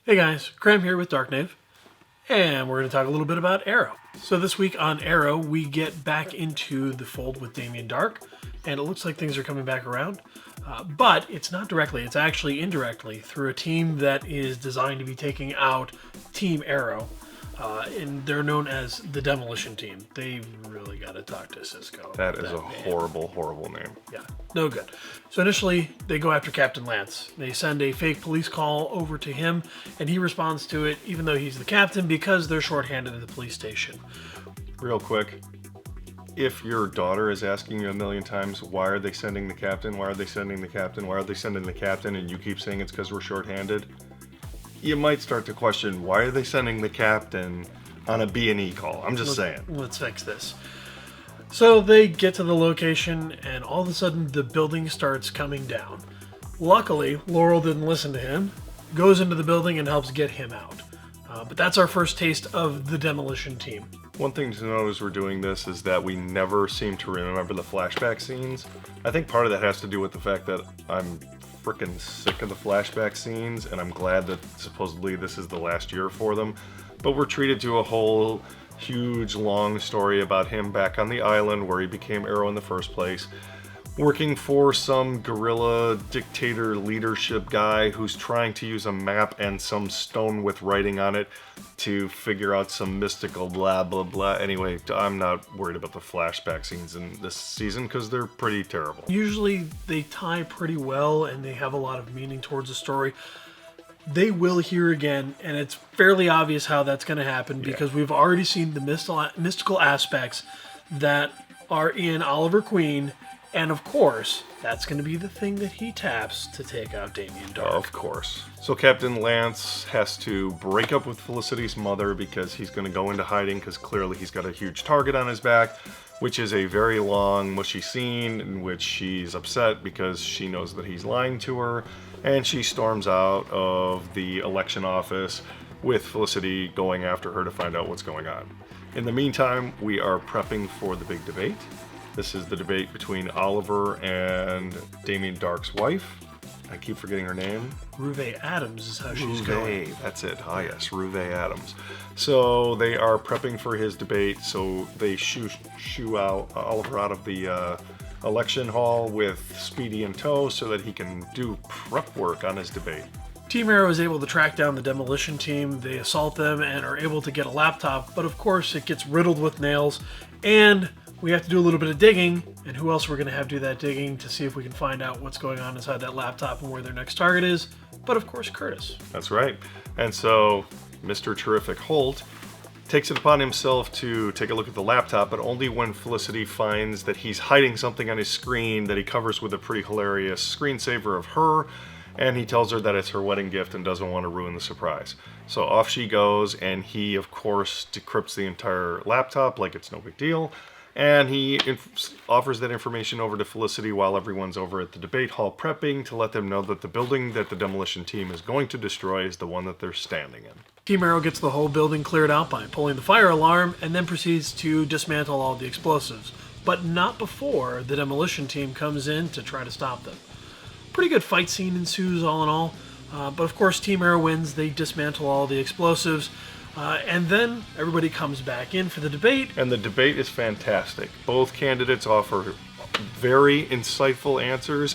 Hey guys, Graham here with Darknave, and we're going to talk a little bit about Arrow. So this week on Arrow, we get back into the fold with Damien Darhk, and it looks like things are coming back around. But it's not directly, it's actually indirectly through a team that is designed to be taking out Team Arrow. And they're known as the Demolition Team. They really got to talk to Cisco. That is a horrible, horrible name. Yeah, no good. So initially, they go after Captain Lance. They send a fake police call over to him, and he responds to it, even though he's the captain, because they're shorthanded at the police station. Real quick, if your daughter is asking you a million times, why are they sending the captain? Why are they sending the captain? Why are they sending the captain? And you keep saying it's because we're shorthanded, you might start to question, why are they sending the captain on a B&E call? I'm just saying. Let's fix this. So they get to the location, and all of a sudden the building starts coming down. Luckily, Laurel didn't listen to him, goes into the building and helps get him out. But that's our first taste of the Demolition Team. One thing to note as we're doing this is that we never seem to remember the flashback scenes. I think part of that has to do with the fact that I'm freaking sick of the flashback scenes, and I'm glad that supposedly this is the last year for them. But we're treated to a whole huge long story about him back on the island where he became Arrow in the first place, working for some guerrilla dictator leadership guy who's trying to use a map and some stone with writing on it to figure out some mystical blah blah blah. Anyway, I'm not worried about the flashback scenes in this season because they're pretty terrible. Usually they tie pretty well and they have a lot of meaning towards the story. They will here again, and it's fairly obvious how that's going to happen because we've already seen the mystical aspects that are in Oliver Queen, and of course, that's going to be the thing that he taps to take out Damien Darhk. Of course. So Captain Lance has to break up with Felicity's mother because he's going to go into hiding because clearly he's got a huge target on his back, which is a very long, mushy scene in which she's upset because she knows that he's lying to her, and she storms out of the election office with Felicity going after her to find out what's going on. In the meantime, we are prepping for the big debate. This is the debate between Oliver and Damien Darhk's wife. I keep forgetting her name. Ruve Adams is how she's going. That's it. Ah, yes, Ruve Adams. So they are prepping for his debate. So they shoo out Oliver out of the election hall with Speedy in tow so that he can do prep work on his debate. Team Arrow is able to track down the Demolition Team. They assault them and are able to get a laptop, but of course it gets riddled with nails, and we have to do a little bit of digging, and who else we're going to have do that digging to see if we can find out what's going on inside that laptop and where their next target is, but of course Curtis. That's right. And so Mr. Terrific Holt takes it upon himself to take a look at the laptop, but only when Felicity finds that he's hiding something on his screen that he covers with a pretty hilarious screensaver of her, and he tells her that it's her wedding gift and doesn't want to ruin the surprise. So off she goes, and he, of course, decrypts the entire laptop like it's no big deal, and he offers that information over to Felicity while everyone's over at the debate hall prepping to let them know that the building that the Demolition Team is going to destroy is the one that they're standing in. Team Arrow gets the whole building cleared out by pulling the fire alarm and then proceeds to dismantle all the explosives, but not before the Demolition Team comes in to try to stop them. Pretty good fight scene ensues all in all, but of course Team Arrow wins. They dismantle all the explosives, and then everybody comes back in for the debate. And the debate is fantastic. Both candidates offer very insightful answers.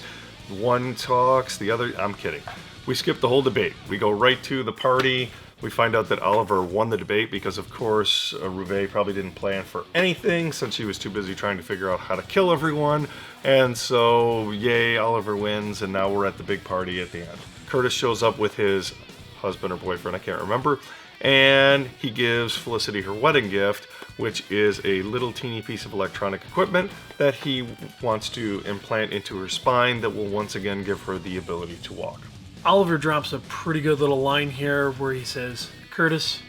One talks, the other... I'm kidding. We skip the whole debate. We go right to the party. We find out that Oliver won the debate because, of course, Ruve probably didn't plan for anything since he was too busy trying to figure out how to kill everyone. And so, yay, Oliver wins, and now we're at the big party at the end. Curtis shows up with his husband or boyfriend, I can't remember, and he gives Felicity her wedding gift, which is a little teeny piece of electronic equipment that he wants to implant into her spine that will once again give her the ability to walk. Oliver drops a pretty good little line here where he says, "Curtis,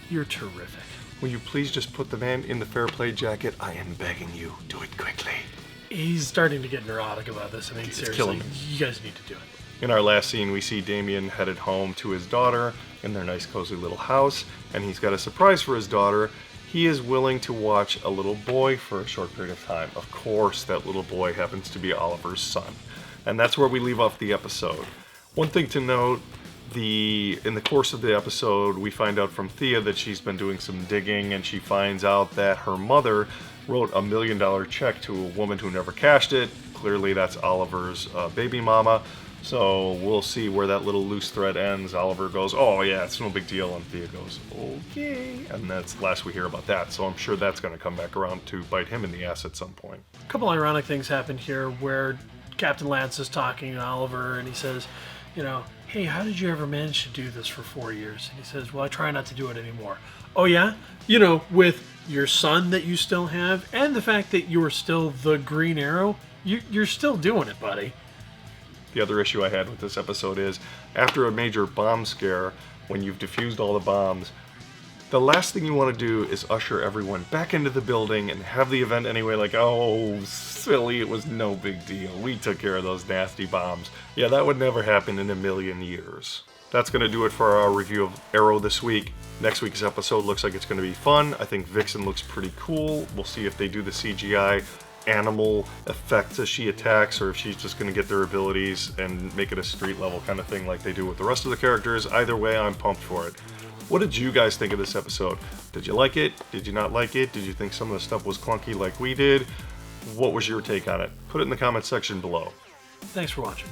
you're terrific. Will you please just put the man in the fair play jacket? I am begging you. Do it quickly." He's starting to get neurotic about this. I mean, seriously, killing me. You guys need to do it. In our last scene, we see Damien headed home to his daughter in their nice, cozy little house, and he's got a surprise for his daughter. He is willing to watch a little boy for a short period of time. Of course, that little boy happens to be Oliver's son. And that's where we leave off the episode. One thing to note, In the course of the episode, we find out from Thea that she's been doing some digging, and she finds out that her mother wrote $1 million check to a woman who never cashed it. Clearly that's Oliver's baby mama. So we'll see where that little loose thread ends. Oliver goes, oh yeah, it's no big deal, and Thea goes, okay. And that's the last we hear about that. So I'm sure that's going to come back around to bite him in the ass at some point. A couple ironic things happened here where Captain Lance is talking to Oliver, and he says, you know, hey, how did you ever manage to do this for 4 years? And he says, well, I try not to do it anymore. Oh yeah? You know, with your son that you still have, and the fact that you are still the Green Arrow, you're still doing it, buddy. The other issue I had with this episode is, after a major bomb scare, when you've defused all the bombs, the last thing you want to do is usher everyone back into the building and have the event anyway, like, oh, silly, it was no big deal. We took care of those nasty bombs. Yeah, that would never happen in a million years. That's going to do it for our review of Arrow this week. Next week's episode looks like it's going to be fun. I think Vixen looks pretty cool. We'll see if they do the CGI animal effects as she attacks, or if she's just going to get their abilities and make it a street level kind of thing like they do with the rest of the characters. Either way, I'm pumped for it. What did you guys think of this episode? Did you like it? Did you not like it? Did you think some of the stuff was clunky like we did? What was your take on it? Put it in the comment section below. Thanks for watching.